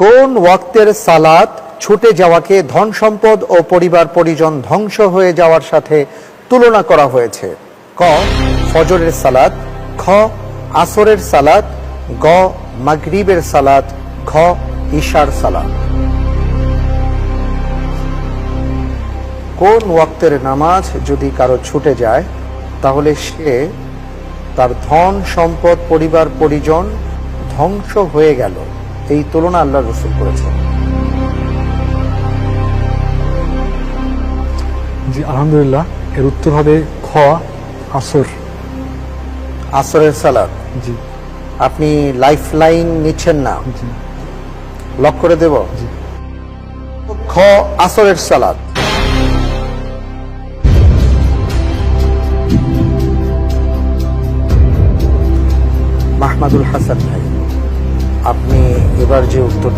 কোন ওয়াক্তের সালাত ছুটে যাওয়াকে ধন সম্পদ ও পরিবার পরিজন ধ্বংস হয়ে যাওয়ার সাথে তুলনা করা হয়েছে? ক ফজরের সালাত, খ আসরের সালাত, গ মাগরিবের সালাত, ঘ ইশার সালাত। কোন ওয়াক্তের নামাজ যদি কারো ছুটে যায় তাহলে সে তার ধন সম্পদ পরিবার পরিজন ধ্বংস হয়ে গেল, এই তুলনা আল্লাহ রসুল করেছেন। জি আলহামদুলিল্লাহ, এর উত্তর হবে খ আসর। আসরের সালাত। জি আপনি লাইফ লাইন নিচ্ছেন না? জি লক করে দেব। জি খ আসরের সালাত। মাহমুদুল হাসান ভাই, আপনি এবার যে উত্তরটি